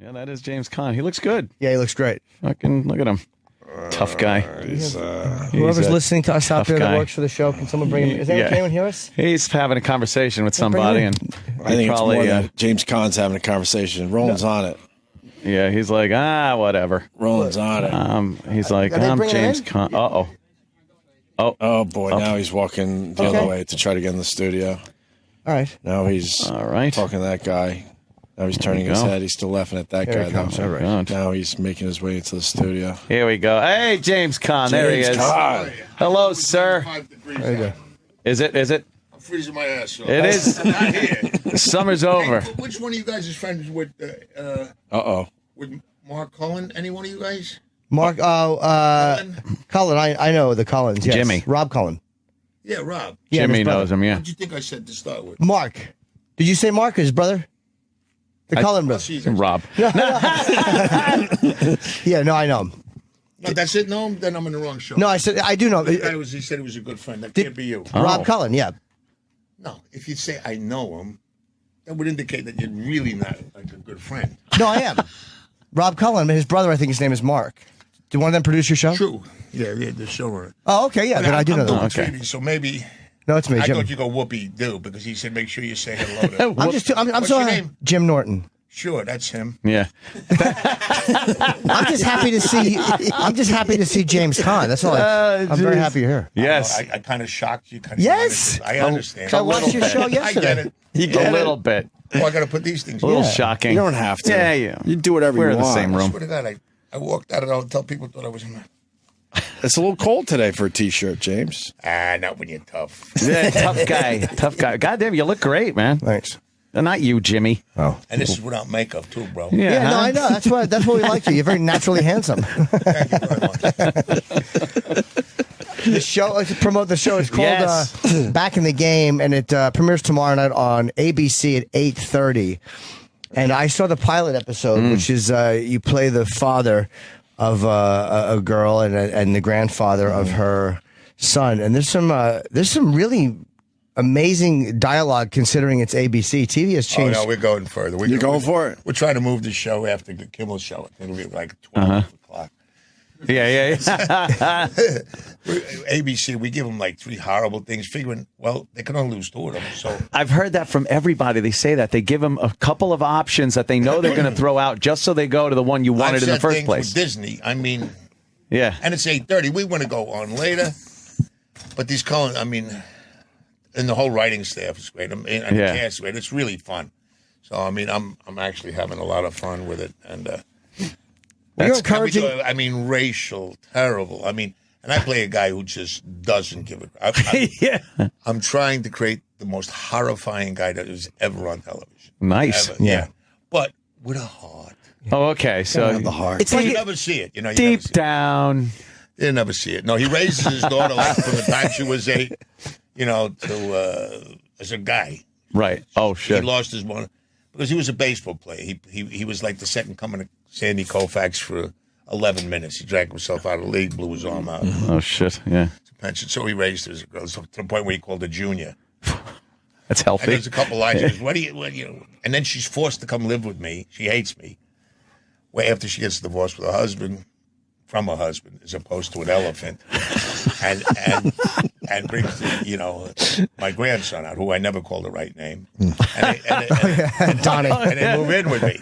Yeah, that is James Caan. He looks good. Yeah, he looks great. Fucking look at him. Tough guy. Whoever's listening to us out there that works for the show, can someone bring him? Is anyone hear us? He's having a conversation with somebody, and I think probably, it's more that James Caan's having a conversation. Roland's on it. Yeah, he's like, whatever. Roland's on it. He's like, I'm James Caan. Oh boy! Now he's walking the other way to try to get in the studio. All right. Now he's talking to that guy. Now he's turning his head. He's still laughing at that guy. Now he's making his way into the studio. Here we go. Hey, James Caan. There he is. Caan. Hello, sir. There you go. Is it? I'm freezing my ass off. It is. I'm not here. The summer's over. Hey, which one of you guys is friends with? With Mark Cullen? Any one of you guys? Mark. Cullen. I know the Cullens. Yes. Jimmy. Rob Cullen. Yeah, Rob. Yeah, Jimmy knows him. Yeah. What did you think I said to start with? Mark. Did you say Mark, his brother? The Cullen brother. Rob. Yeah, no, I know him. No, that's it. No, then I'm in the wrong show. No, I said I do know. He said he was a good friend. That can't be you. Rob Cullen. Yeah. No, if you say I know him, that would indicate that you're really not like a good friend. No, I am. Rob Cullen, his brother, I think his name is Mark. Do one of them produce your show? True. Yeah, the show. Oh, okay, yeah, then I do know that. Okay. TV, so maybe. No, it's me, I Jim. thought you go whoopee do because he said make sure you say hello to. I'm What's so your name? Jim Norton. Sure, that's him. Yeah. I'm just happy to see. I'm just happy to see James Caan. That's all. I'm very happy you're here. Yes. I kind of shocked you. Yes. I understand. I watched your show yesterday. I get it. A little bit. Oh, I got to put these things. A little shocking. You don't have to. Yeah. You do whatever We're you want. in the same I room. swear to God, I walked out of the hotel. People thought I was in. It's a little cold today for a T-shirt, James. Not when you're tough. Yeah, tough guy. Tough guy. Goddamn, you look great, man. Thanks. Not you, Jimmy. Oh. And this is without makeup too, bro. Yeah, no, I know. That's what we like you. You're very naturally handsome. Thank you very much. The show, to promote the show, it's called Back in the Game, and it premieres tomorrow night on ABC at 8:30. And I saw the pilot episode, which is you play the father of a girl and the grandfather of her son. And there's some really amazing dialogue considering it's ABC. TV has changed. Oh, no, we're going further. You're going for it? We're trying to move the show after the Kimmel show. It'll be like 12 o'clock. Yeah. ABC, we give them like 3 horrible things, figuring, well, they can only lose 2 of them. So I've heard that from everybody. They say that. They give them a couple of options that they know they're going to throw out just so they go to the one you wanted in the first place. With Disney, I mean, yeah. And it's 8:30. We want to go on later. But these Cullen, I mean, and the whole writing staff is great. And the cast is great. It's really fun. So, I mean, I'm actually having a lot of fun with it. And you're encouraging. I mean, racial, terrible. I mean, and I play a guy who just doesn't give a. I'm trying to create the most horrifying guy that was ever on television. Nice. Ever. Yeah. But with a heart. Oh, okay. So the heart. It's You like never see it. You know, deep down. You never see it. No, he raises his daughter like from the time she was 8, to as a guy. Right. Oh, shit. He lost his mother because he was a baseball player. He was like the second coming of Sandy Koufax for 11 minutes. He drank himself out of the league, blew his arm out. Oh, shit. Yeah. Pension. So he raised her as a girl to the point where he called her Junior. That's And healthy. there's a couple lines. He goes, what do you? And then she's forced to come live with me. She hates me. Well, after she gets divorced with her husband, from her husband, as opposed to an elephant, and brings my grandson out, who I never called the right name, and Donnie. and they move in with me,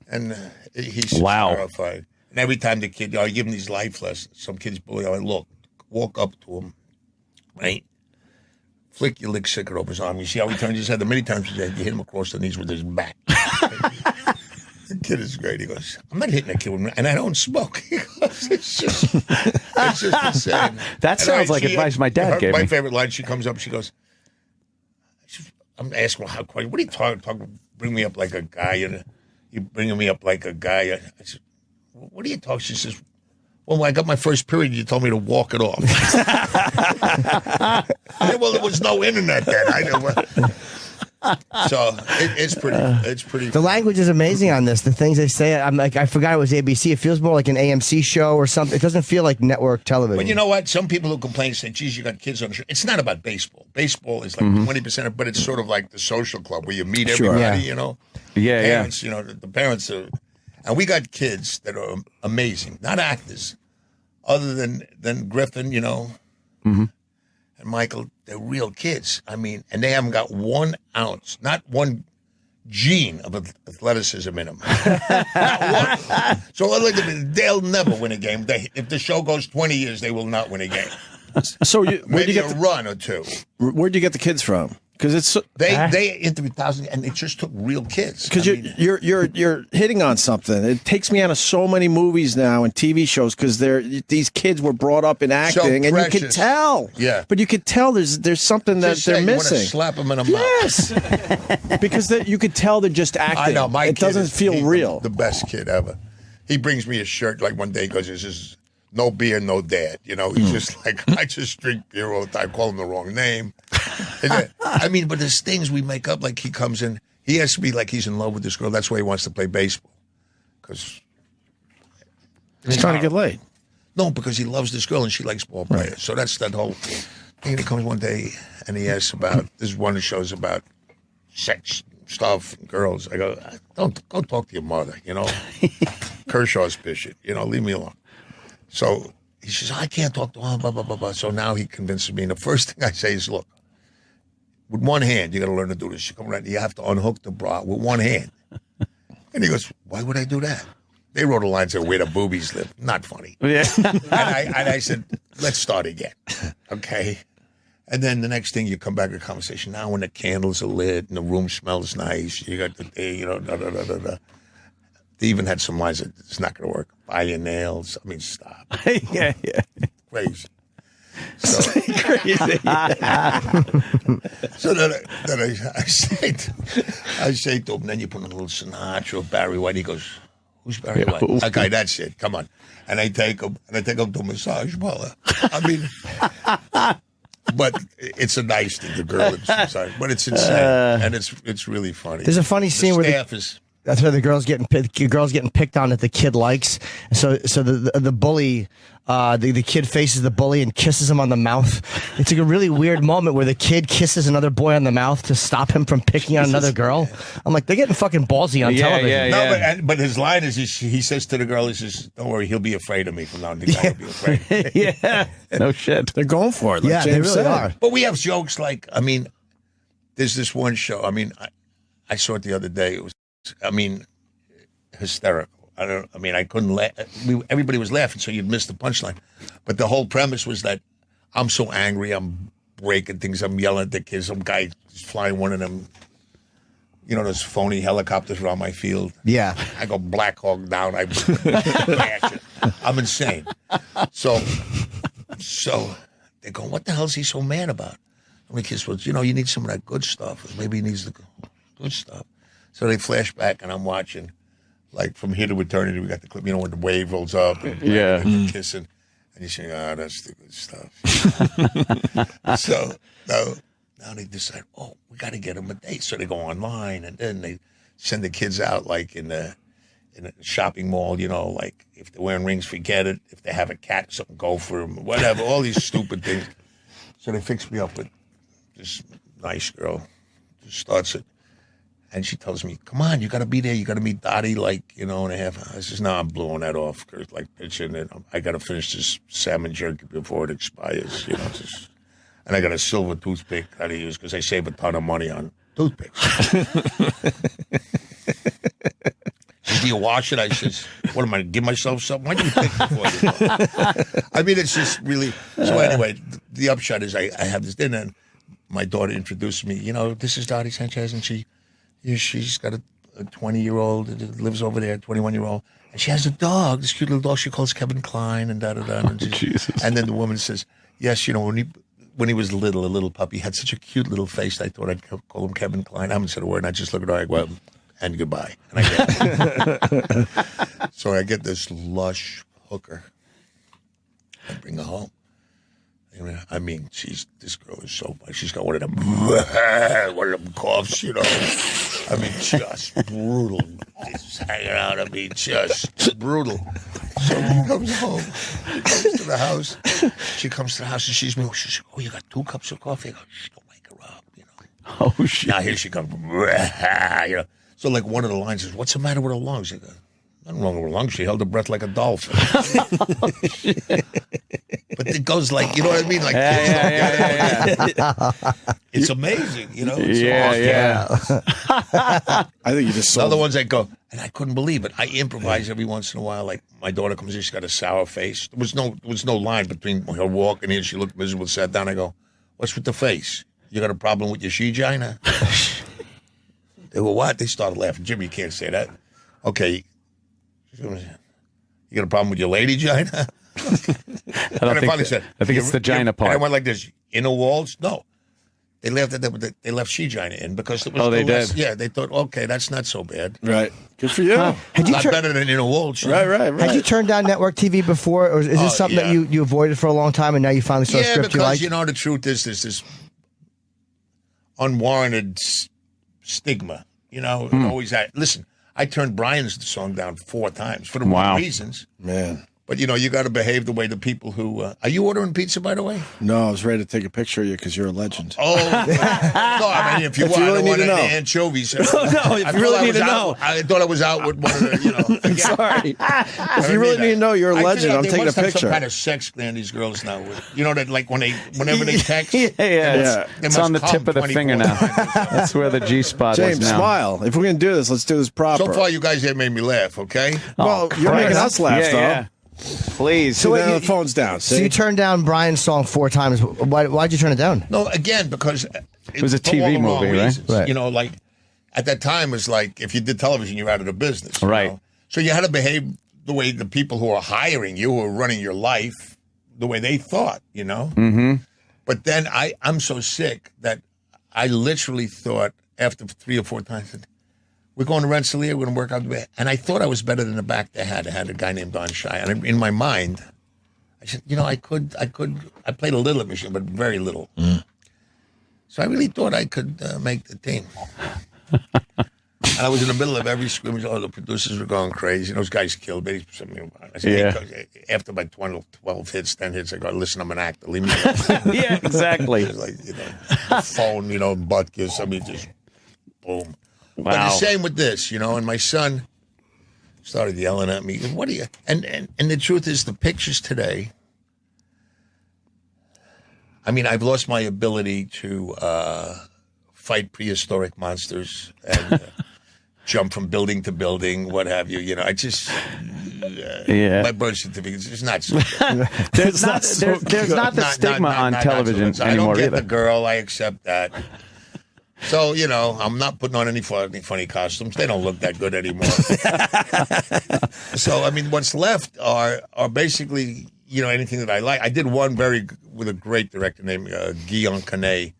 and he's horrified. And every time the kid, I give him these life lessons. Some kids bully. I look, walk up to him, right. Flick your lick sicker over his arm. You see how he turns his head? The many times you hit him across the knees with his back. The kid is great. He goes, I'm not hitting a kid, and I don't smoke. He goes, it's just insane. That sounds like advice my dad gave me. My favorite line, she comes up, she goes, I'm asking her, what are you talking? Bring me up like a guy, and you bringing me up like a guy. I said, what are you talking? She says, well, when I got my first period, you told me to walk it off. I said, well, there was no internet then. I know. So it's pretty. The language is amazing on this. The things they say, I'm like, I forgot it was ABC. It feels more like an AMC show or something. It doesn't feel like network television. But you know what? Some people who complain say, "Geez, you got kids on the show." It's not about baseball. Baseball is like 20%, but it's sort of like the social club where you meet everybody. Yeah. You know, parents. You know, the parents are, and we got kids that are amazing, not actors, other than Griffin. You know. And Michael, they're real kids. I mean, and they haven't got 1 ounce, not one gene of athleticism in them. Not one. So look at them. They'll never win a game. If the show goes 20 years, they will not win a game. So maybe a run or two. Where'd you get the kids from? Because it's they interviewed thousands, and they just took real kids. Because you're hitting on something. It takes me out of so many movies now and TV shows because these kids were brought up in acting, and you could tell. Yeah, but you could tell there's something that they're missing. You slap them in the mouth. Yes, because you could tell they're just acting. I know it doesn't feel real. The best kid ever. He brings me a shirt like one day. He goes, "This is no beer, no dad." You know, he's just like, I just drink beer all the time. Call him the wrong name. I mean, but there's things we make up. Like he comes in, he has to be like he's in love with this girl. That's why he wants to play baseball. Because he's trying to get laid. No, because he loves this girl and she likes ball players. Right. So that's that whole thing. He comes one day and he asks about, this is one of the shows about sex stuff and girls. I go, don't go talk to your mother, you know. Kershaw's pitching, you know, leave me alone. So he says, I can't talk to her, blah, blah, blah, blah. So now he convinces me. And the first thing I say is, look, with one hand, you got to learn to do this. You come around, you have to unhook the bra with one hand. And he goes, why would I do that? They wrote a line saying, where the boobies live. Not funny. Yeah. and I said, let's start again. Okay. And then the next thing, you come back to the conversation. Now when the candles are lit and the room smells nice, you got the, you know, da-da-da-da-da. They even had some lines that it's not going to work. Buy your nails. I mean, stop. Yeah. Crazy. So, crazy. So then I say to him, then you put on a little Sinatra, Barry White. He goes, who's Barry White? Okay, that's it. Come on. And I take him to a massage parlor. I mean, but it's a nice thing, the girl is massage. But it's insane, and it's really funny. There's a funny scene where that's where the girl's getting picked on that the kid likes. So the bully, the kid faces the bully and kisses him on the mouth. It's like a really weird moment where the kid kisses another boy on the mouth to stop him from picking on another girl. I'm like, they're getting fucking ballsy on television. No, but his line is he says to the girl, he says, "Don't worry, he'll be afraid of me from now on. The guy will be afraid." Yeah, no shit. They're going for it. Like yeah, James they really are. But we have jokes like, I mean, there's this one show. I mean, I saw it the other day. It was, I mean, hysterical. I couldn't laugh. Everybody was laughing, so you'd miss the punchline. But the whole premise was that I'm so angry, I'm breaking things, I'm yelling at the kids. Some guy is flying one of them, you know, those phony helicopters around my field. Yeah. I go Black Hawk down. I bash it. I'm insane. So they go, what the hell is he so mad about? And the kids was, you know, you need some of that good stuff. Maybe he needs the good stuff. So they flash back, and I'm watching, like, From Here to Eternity. We got the clip, you know, when the wave rolls up and they're kissing. And you say, oh, that's the good stuff. So now they decide, oh, we got to get them a date. So they go online, and then they send the kids out, like, in a shopping mall, you know, like, if they're wearing rings, forget it. If they have a cat, something, go for them, whatever, all these stupid things. So they fix me up with this nice girl. Just starts it. And she tells me, come on, you got to be there. You got to meet Dottie, like, you know, in a half hour. I says, no, I'm blowing that off. Like, pitching it. I got to finish this salmon jerky before it expires, you know. And I got a silver toothpick that I use because I save a ton of money on toothpicks. Do you wash it? I says, what am I, give myself something? Why do you pick before you go? I mean, it's just really. So anyway, the upshot is I have this dinner, and my daughter introduced me. You know, this is Dottie Sanchez, and she's got a 20-year-old that lives over there, 21-year-old, and she has a dog, this cute little dog she calls Kevin Klein, and da-da-da. And then the woman says, yes, you know, when he was little, a little puppy, he had such a cute little face, I thought I'd call him Kevin Klein. I haven't said a word, and I just look at her like, well, and goodbye. And so I get this lush hooker. I bring her home. I mean, this girl is so much. She's got one of them coughs, you know. I mean, just brutal. Just hanging out. I mean, just brutal. So he comes home. He comes to the house. She comes to the house and she's me. She says, "Oh, you got 2 cups of coffee?" I go, "Shh, don't wake her up," you know. Oh shit! Now here she comes. You know. So like one of the lines is, "What's the matter with her lungs?" I go, "Nothing wrong with her lungs. She held her breath like a dolphin." But it goes like, you know what I mean? Like, it's amazing, you know? It's awesome. I think you just saw other ones that go, and I couldn't believe it. I improvise every once in a while. Like, my daughter comes in, she's got a sour face. There was no line between her walking in. She looked miserable, sat down. I go, "What's with the face? You got a problem with your she-gina?" They go, "What?" They started laughing. "Jimmy, you can't say that." "Okay. You got a problem with your lady-gina?" I think it's the gina part. And I went like this, inner walls? No. They left they left she-gina in because it was they did. Yeah, they thought, okay, that's not so bad. Right. Good for you. Not better than inner walls. Right. Had you turned down network TV before, or is this something that you avoided for a long time and now you finally saw a script you liked? Yeah, because, the truth is there's this unwarranted stigma. You know, always that. Listen, I turned Brian's song down 4 times for the wrong reasons. Man. But, you got to behave the way the people who... are you ordering pizza, by the way? No, I was ready to take a picture of you because you're a legend. Oh, no, I mean, if you want, really I want need to know. anchovies. No, if you really need to know. I thought I was out with one of the, I'm sorry. If you really need to know, you're a legend. I'm taking a picture. Some kind of sex gland, these girls now. That like whenever they text. Yeah. It's on the tip of the finger now. That's where the G spot is now. James, smile. If we're going to do this, let's do this proper. So far, you guys have made me laugh, okay? Well, you're making us laugh, though. Yeah. Please. So the phone's down. So you turned down Brian's song 4 times. Why'd you turn it down? No, again, because it was a TV movie, right? Like at that time, it was like if you did television, you're out of the business. Right. So you had to behave the way the people who are hiring you, who are running your life, the way they thought, Mm-hmm. But then I'm so sick that I literally thought after 3 or 4 times, we're going to Rensselaer, we're going to work out the way. And I thought I was better than the back they had. I had a guy named Don Shai. And in my mind, I said, I played a little machine, but very little. Mm. So I really thought I could make the team. And I was in the middle of every scrimmage. Oh, the producers were going crazy. Those guys killed me. I said, hey, after my 12 hits, 10 hits, I go, listen, I'm an actor. Leave me alone. Yeah, exactly. It was like, the phone, butt kiss. I mean, just boom. Wow. But the same with this, and my son started yelling at me. What are you? And the truth is, the pictures today. I mean, I've lost my ability to fight prehistoric monsters and jump from building to building, what have you. I just my birth certificate is not so good. There's not the stigma on television anymore. I don't get either. the girl. I accept that. So, I'm not putting on any funny costumes. They don't look that good anymore. So, I mean, what's left are basically, anything that I like. I did one with a great director named Caan Canet,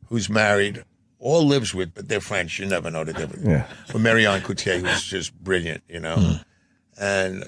who's married, or lives with, but they're French. You never know the difference. Yeah. But Marianne Coutier, who's just brilliant, And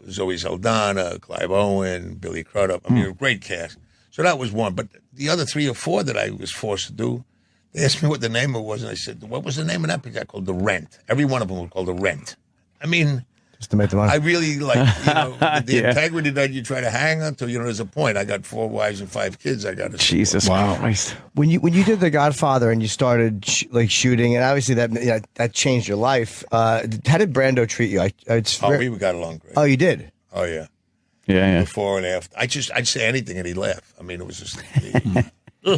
Zoe Saldana, Clive Owen, Billy Crudup. I mean, a great cast. So that was one. But the other 3 or 4 that I was forced to do, they asked me what the name of it was, and I said, what was the name of that picture? I called The Rent. Every one of them was called The Rent. I mean, just to make the money. I really like, the integrity that you try to hang on to. There's a point. I got 4 wives and 5 kids. I got to Jesus Christ. When you did The Godfather and you started shooting, and obviously that changed your life. How did Brando treat you? We got along great. Oh, you did? Oh yeah. Yeah. Before and after, I'd say anything and he'd laugh. I mean, it was just. Shit.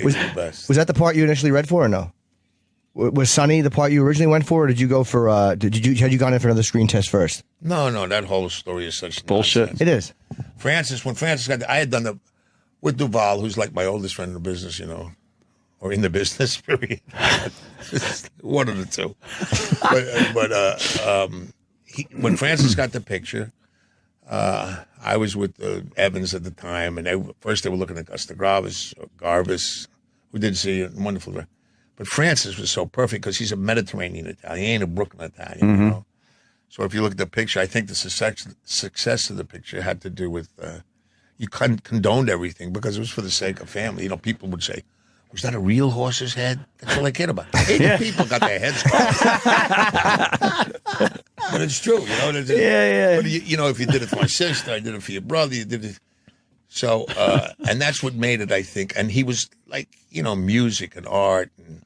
Was that the part you initially read for, or no? Was Sonny the part you originally went for, or did you go for? Had you gone in for another screen test first? No. That whole story is such bullshit. Nonsense. It is. When Francis got, I had done with Duvall, who's like my oldest friend in the business, or in the business. Period. One of the two. But when Francis got the picture. I was with Evans at the time, and first they were looking at Garvis, who did see a wonderful. But Francis was so perfect because he's a Mediterranean Italian. He ain't a Brooklyn Italian, So if you look at the picture, I think the success of the picture had to do with you condoned everything because it was for the sake of family. You know, people would say, "Was that a real horse's head?" That's all I cared about. 80 people got their heads cut. But it's true, you know. But you know, if you did it for my sister, I did it for your brother. You did it. So, and that's what made it, I think. And he was like, you know, music and art. And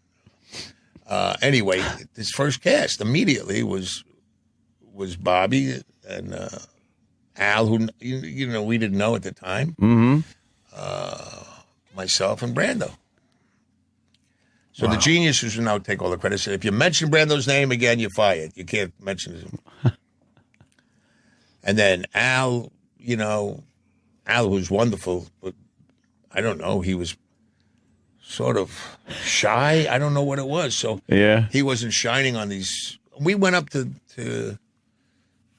anyway, his first cast immediately was Bobby and Al, who you know we didn't know at the time. Myself and Brando. So the geniuses will now take all the credit. So if you mention Brando's name again, you're fired. You can't mention his. And then Al, you know, Al was wonderful, but I don't know. He was sort of shy. I don't know what it was. So he wasn't shining on these. We went up to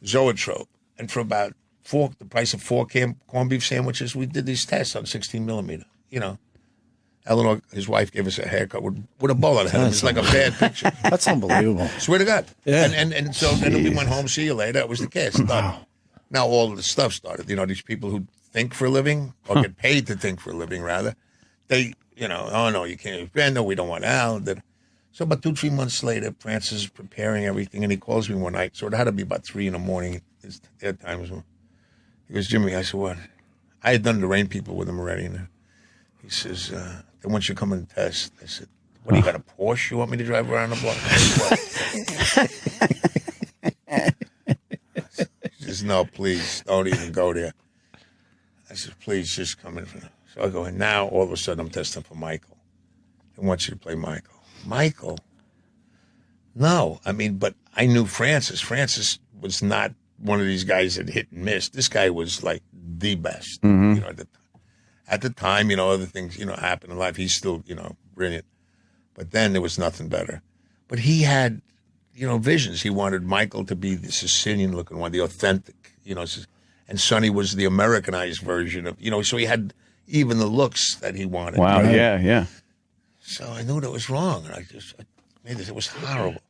Zoetrope, and for about the price of 4 corned beef sandwiches, we did these tests on 16 millimeter. You know. Eleanor, his wife, gave us a haircut with a bowl on the head. It was like a bad picture. That's unbelievable. Swear to God. Yeah. And so then we went home, see you later. That was the cast. Wow. Now all of the stuff started. You know, these people who think for a living, or get paid to think for a living, rather, they, you know, oh, no, you can't. No, we don't want Al. So about 2-3 months later, Francis is preparing everything, and he calls me one night. So it had to be about 3 in the morning. Their times. He goes, Jimmy, I said, what? I had done the Rain People with him already. And he says, they want you to come and test. I said, what, do you got a Porsche you want me to drive around the block? He says, no, please, don't even go there. I said, please, just come in. So I go, and now all of a sudden I'm testing for Michael. They want you to play Michael. Michael? No. I mean, but I knew Francis. Francis was not one of these guys that hit and missed. This guy was like the best, you know, at the time, you know, other things, you know, happen in life. He's still, you know, brilliant. But then there was nothing better. But he had, you know, visions. He wanted Michael to be the Sicilian-looking one, the authentic, you know. And Sonny was the Americanized version of, you know, so he had even the looks that he wanted. Wow, right? yeah. So I knew that was wrong. And I made this, it was horrible.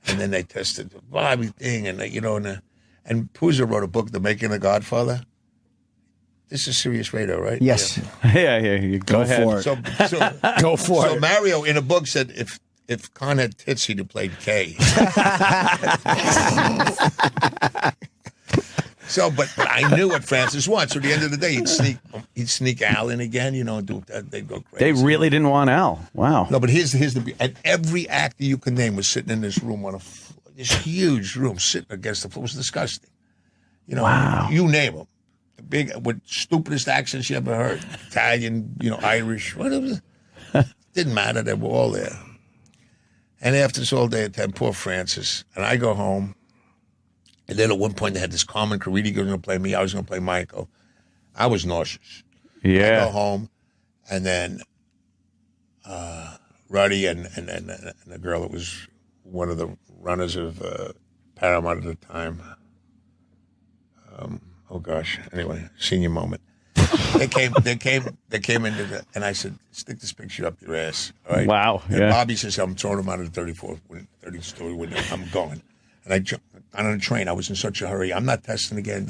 And then they tested the Bobby thing, and, you know, and Puzo wrote a book, The Making of the Godfather. This is serious radio, right? Yes. Yeah. You go ahead. For it. So Go for it. So Mario in a book said if Caan had tits, he'd have played K. So, but I knew what Francis wanted. So at the end of the day, he'd sneak Al in again. You know, they'd go crazy. They really didn't want Al. Wow. No, but here's the and every actor you can name was sitting in this room this huge room sitting against the floor. It was disgusting. You know, you name them. The big, with stupidest accents you ever heard. Italian, you know, Irish, whatever. Didn't matter. They were all there. And after this all day at 10, poor Francis. And I go home. And then at one point they had this Carmen Caridi going to play me. I was going to play Michael. I was nauseous. Yeah. I go home. And then Ruddy and the girl that was one of the runners of Paramount at the time. Oh gosh. Anyway, senior moment. They came into and I said, stick this picture up your ass. All right. Wow. And Yeah. Bobby says, I'm throwing him out of the 30-story window. I'm going. And I jumped on a train. I was in such a hurry. I'm not testing again.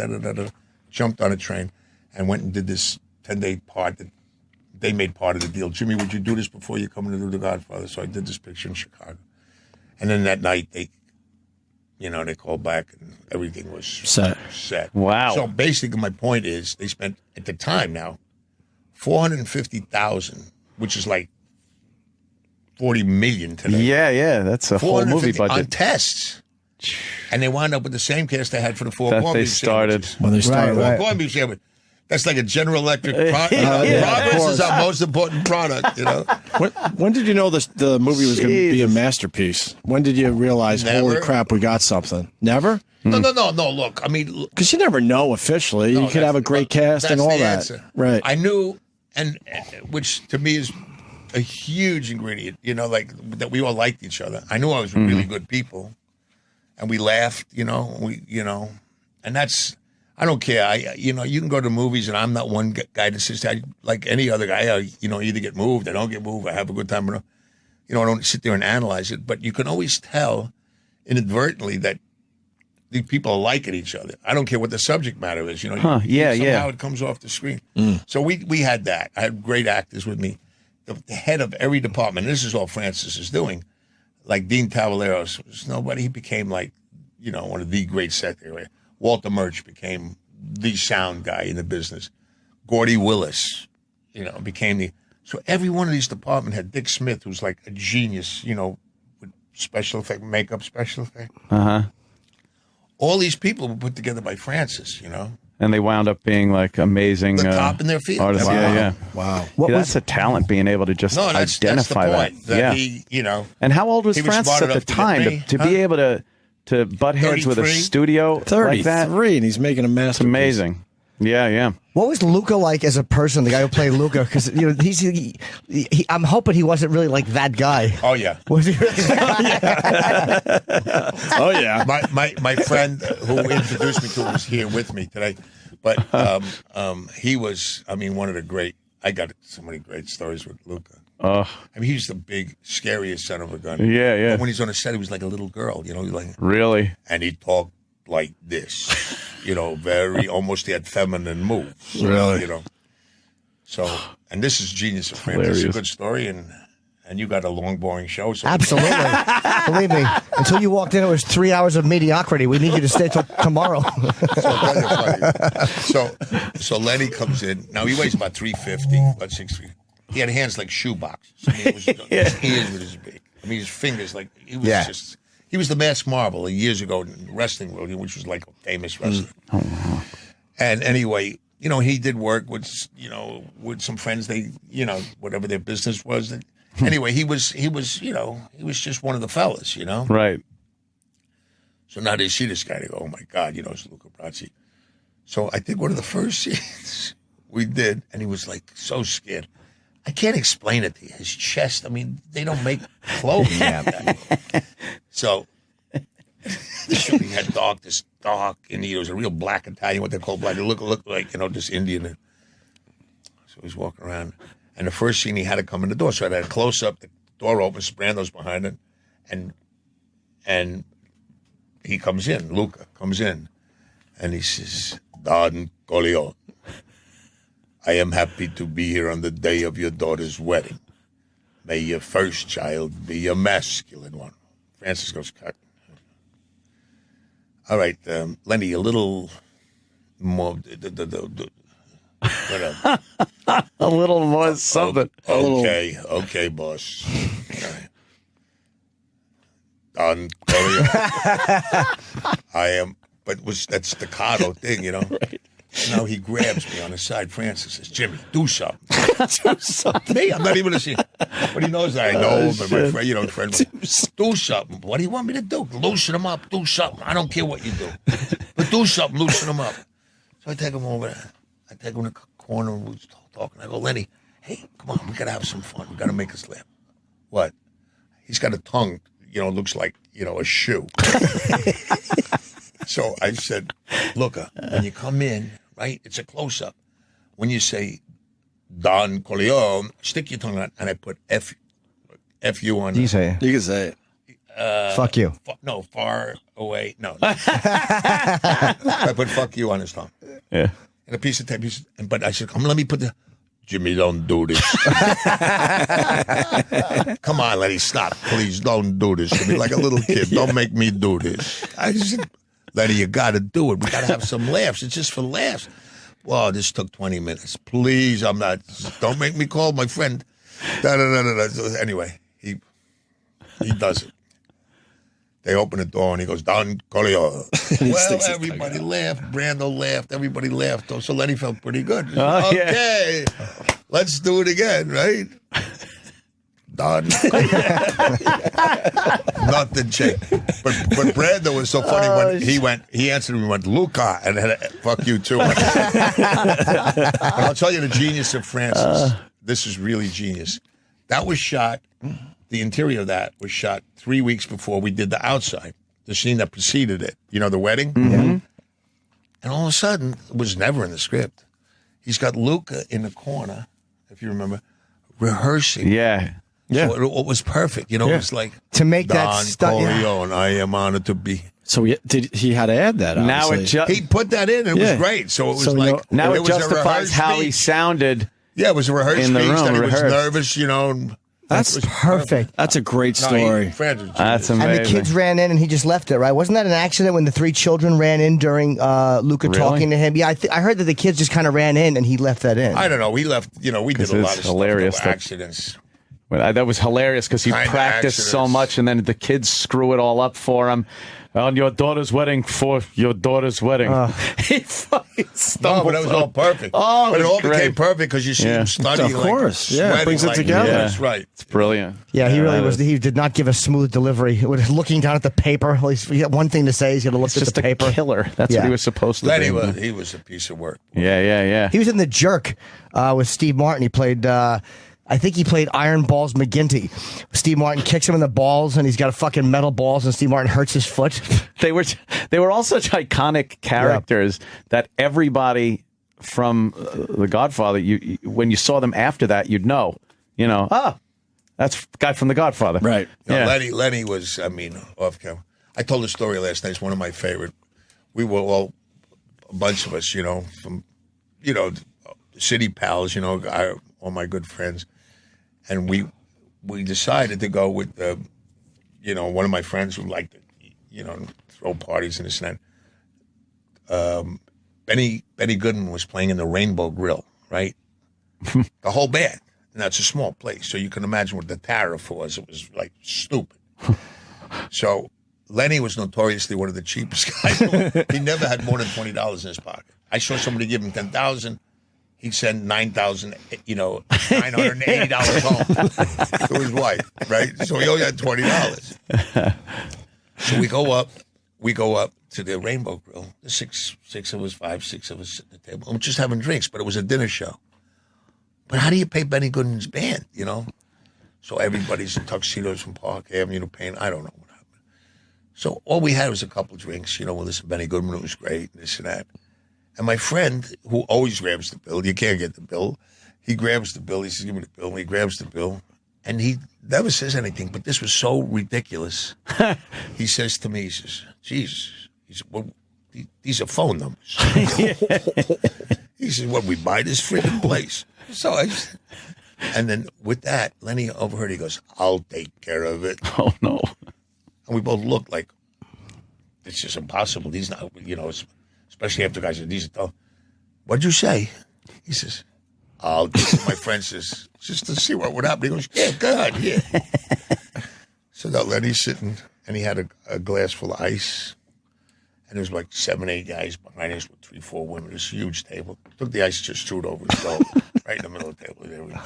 Jumped on a train and went and did this 10-day part that they made part of the deal. Jimmy, would you do this before you come in to do The Godfather? So I did this picture in Chicago. And then that night they called back and everything was set. Wow. So basically my point is they spent, at the time now, $450,000, which is like $40 million today. Yeah. That's a whole movie budget. On tests. And they wound up with the same cast they had for the four That corned they beef started. sandwiches. When they started. Right. Corned beef sandwich. That's like a General Electric progress is our most important product, you know. When did you know the movie was going to be a masterpiece? When did you realize, holy crap, we got something? Never? No. Look, I mean, because you never know officially. You could have a great cast and all that. Answer. Right. I knew, and which to me is a huge ingredient, you know, like that we all liked each other. I knew I was really good people, and we laughed, and that's. I don't care. You can go to movies, and I'm not one guy that says, like any other guy, either get moved, I don't get moved, I have a good time, I don't sit there and analyze it. But you can always tell inadvertently that these people are liking each other. I don't care what the subject matter is. Somehow it comes off the screen. So we had that. I had great actors with me. The head of every department. This is all Francis is doing. Like Dean Tavalleros was nobody. He became like, one of the great set there. Walter Murch became the sound guy in the business. Gordy Willis, became the. So every one of these departments had Dick Smith, who's like a genius, with special effect, makeup special effect. All these people were put together by Francis, And they wound up being like amazing. The top in their field. Artists. Wow. Wow. What That's a talent, being able to just identify that's the point, that. And how old was Francis at the time to be able to butt heads with a studio 33, like that? and he's making a masterpiece. It's amazing. Yeah. What was Luca like as a person? The guy who played Luca, because I'm hoping he wasn't really like that guy. Oh yeah. Was he really? Oh yeah. My friend who introduced me to him was here with me today, but he was. I mean, one of the great. I got so many great stories with Luca. I mean, he's the big, scariest son of a gun. Yeah. But when he's on a set, he was like a little girl. Like Really. And he talked like this. Very almost he had feminine moves. Really? So, and this is genius of Francis. It's a good story, and you got a long, boring show. So Absolutely. Believe me, until you walked in, it was 3 hours of mediocrity. We need you to stay till tomorrow. So Lenny comes in. Now, he weighs about 350, about 6 feet. He had hands like shoe boxes. I mean, his hands were this big. I mean, his fingers, like, he was just... He was the masked marvel years ago in the wrestling world, which was like a famous wrestler. And anyway, he did work with, with some friends. They, whatever their business was. Anyway, he was just one of the fellas, Right. So now they see this guy. They go, "Oh my God, it's Luca Brasi." So I think one of the first scenes we did, and he was like so scared. I can't explain it to you. His chest, I mean, they don't make clothes like that. So he had this dark Indian. He was a real black Italian, what they call black. He looked like, this Indian. So he's walking around. And the first scene, he had to come in the door. So I had a close-up. The door opens, Brando's behind it. And he comes in. Luca comes in. And he says, "Don Corleone, I am happy to be here on the day of your daughter's wedding. May your first child be a masculine one." Francis goes, "Cut." All right, Lenny, a little more. Whatever. A little more something. Okay, boss. All right. Don Corleone. I am, but was that staccato thing, Right. Now he grabs me on the side. Francis says, "Jimmy, do something." Do something. Me? I'm not even a scene. But he knows that I know him, but my friend, do something. What do you want me to do? Loosen him up. Do something. I don't care what you do. But do something. Loosen him up. So I take him over there. I take him in the corner and we're talking. I go, "Lenny, hey, come on. We got to have some fun. We got to make us laugh." What? He's got a tongue, looks like, a shoe. So I said, "Look, when you come in, right, it's a close-up. When you say, Don Corleone, stick your tongue out, and I put F-U on it." You say it. You can say it. Fuck you. No, far away. No. I put "fuck you" on his tongue. Yeah. And a piece of tape. But I said, "Come, let me put the..." "Jimmy, don't do this." "Come on, Lenny, stop. Please, don't do this to me like a little kid. Don't make me do this." I said, "Lenny, you got to do it. We got to have some laughs. It's just for laughs." "Well, this took 20 minutes. Please, don't make me call my friend." Anyway, he does it. They open the door and he goes, "Don Corleone." Well, everybody laughed. Brando laughed. Everybody laughed. So Lenny felt pretty good. Okay, let's do it again, right? Don. Nothing changed. But Brando was so funny when he answered and went, "Luca," and then, "Fuck you too." But I'll tell you the genius of Francis. This is really genius. That was shot. The interior of that was shot 3 weeks before we did the outside, the scene that preceded it. The wedding. Mm-hmm. And all of a sudden, it was never in the script. He's got Luca in the corner, if you remember, rehearsing. Yeah. Yeah. So it was perfect. You know, it was like to make that Don stunt. Corleone, I am honored to be. So he had to add that. Now Obviously. He put that in. And it was great. So it was like now it was a justifies rehearsed how he speech. sounded. Yeah, it was a rehearsed in the speech. room, That he rehearsed. was nervous. You know. And That's perfect. That's a great story. That's amazing. And the kids ran in, and he just left it. Right? Wasn't that an accident when the 3 children ran in during Luca talking to him? Yeah, I heard that the kids just kind of ran in, and he left that in. I don't know. We left. You know, we did a lot of hilarious stuff. Accidents. That was hilarious because he Kinda practiced so accidents. much, and then the kids screw it all up for him. On your daughter's wedding, for your daughter's wedding. He fucking No, but it was all perfect. Oh, but it all great. became perfect because you see him studying. Of course. Yeah, it brings it together. That's right. It's brilliant. Yeah, he really was. He did not give a smooth delivery. He was looking down at the paper. He had one thing to say. He's going to look at Just the paper. a killer. That's Yeah. what he was supposed to Lenny be. he was a piece of work. Yeah. He was in The Jerk with Steve Martin. He played. I think he played Iron Balls McGinty. Steve Martin kicks him in the balls, and he's got a fucking metal balls, and Steve Martin hurts his foot. They were all such iconic characters that everybody from The Godfather, when you saw them after that, you'd know. You know, that's the guy from The Godfather. Right. No, Lenny was, off camera. I told the story last night. It's one of my favorite. We were all, a bunch of us, from, city pals, all my good friends. And we decided to go with, one of my friends who liked to, throw parties and this and that. Benny Goodman was playing in the Rainbow Grill, right? The whole band. And that's a small place. So you can imagine what the tariff was. It was like stupid. So Lenny was notoriously one of the cheapest guys. He never had more than $20 in his pocket. I saw somebody give him $10,000. He'd send $980 home to his wife, right? So he only had $20. So we go up to the Rainbow Grill. There's six of us, 6 of us at the table. And we're just having drinks, but it was a dinner show. But how do you pay Benny Goodman's band, So everybody's in tuxedos from Park Avenue paying, I don't know what happened. So all we had was a couple drinks, we'll listen to Benny Goodman, it was great, this and that. And my friend, who always grabs the bill, you can't get the bill, he grabs the bill, he says, give me the bill, and he grabs the bill, and he never says anything, but this was so ridiculous. He says to me, he says, Jesus, he said, well, these are phone numbers. He says, what, we buy this freaking place? So and then with that, Lenny overheard, he goes, I'll take care of it. Oh, no. And we both looked like, it's just impossible. These not, especially after guys said, these are tough. What'd you say? He says, my friend says, just to see what would happen. He goes, yeah, go ahead, yeah. So now Lenny's sitting, and he had a glass full of ice. And there was like 7, 8 guys behind us with 3, 4 women. This huge table. Took the ice, just threw it over his shoulder, right in the middle of the table. There we go.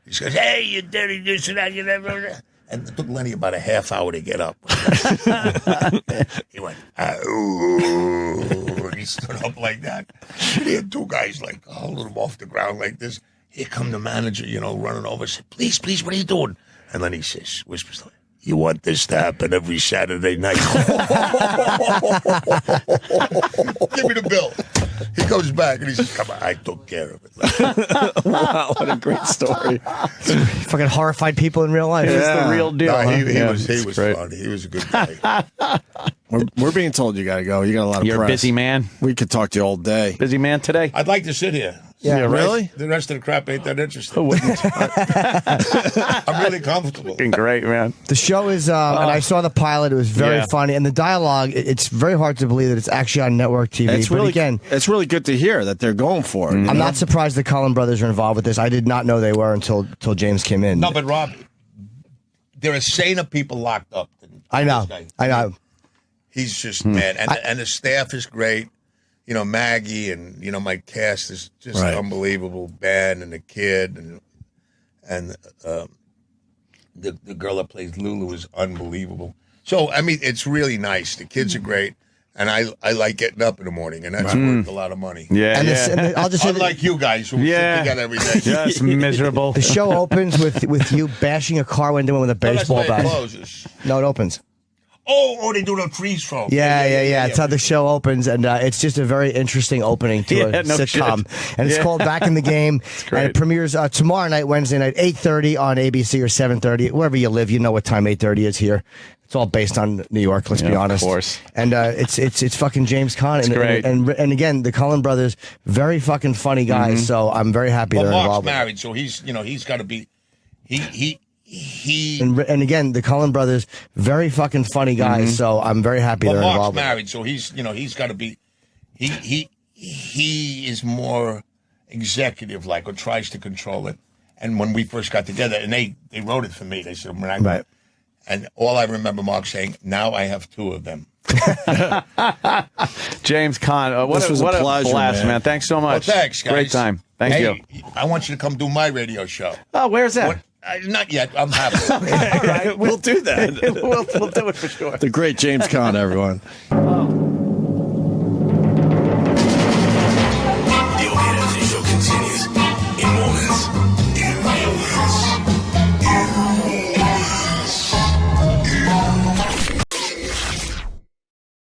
He says, hey, you dirty this and that, you never. And it took Lenny about a half hour to get up. He went, ooh. He stood up like that. He had 2 guys like holding him off the ground like this. Here come the manager, running over. Said, please, what are you doing? And then he says, whispers, you want this to happen every Saturday night. Give me the bill. He goes back and he says, come on, I took care of it. Wow, what a great story. Fucking horrified people in real life. It's the real deal. No, he Yeah, was great. funny. He was a good guy. We're being told you got to go. You got a lot of You're press. a busy man. We could talk to you all day. Busy man today. I'd like to sit here. Yeah, really? The rest of the crap ain't that interesting. Who wouldn't? I'm really comfortable. Fucking great, man. The show is, and I saw the pilot. It was very funny, and the dialogue. It's very hard to believe that it's actually on network TV. It's but really, again, it's really good to hear that they're going for it. I'm not surprised the Cullen brothers are involved with this. I did not know they were until James came in. No, but Rob, there are saner people locked up than I know. this guy. I know. He's just man, and the staff is great. Maggie and my cast is just unbelievable. Ben and the kid and the girl that plays Lulu is unbelievable. So it's really nice. The kids are great, and I like getting up in the morning, and that's worth a lot of money. Yeah, And I'll just say Unlike you guys who sit together every day. Just miserable. the show opens with you bashing a car window with a baseball That's why it bat. closes. No, it opens. Oh, they do the freeze throw. Yeah. It's how the show opens, and it's just a very interesting opening to a sitcom. And it's called Back in the Game, and it premieres tomorrow night, Wednesday night, 8:30 on ABC or 7:30, wherever you live. You know what time 8:30 is here. It's all based on New York. Let's be honest. Of course. And it's fucking James Caan. It's great. And again, the Cullen brothers, very fucking funny guys. So I'm very happy they're involved. Mark's married, so he's got to be he. And again, the Cullen brothers, very fucking funny guys. So I'm very happy they're involved. Mark's married, so he's got to be he is more executive like, or tries to control it. And when we first got together, and they wrote it for me, they said, right. And all I remember Mark saying, "Now I have two of them." James Caan, what a pleasure, blast, man. Thanks so much. Well, thanks, guys. Great time. Thank you. I want you to come do my radio show. Oh, where's that? Not yet. I'm happy. All right, we'll do that. we'll do it for sure. The great James Caan, everyone.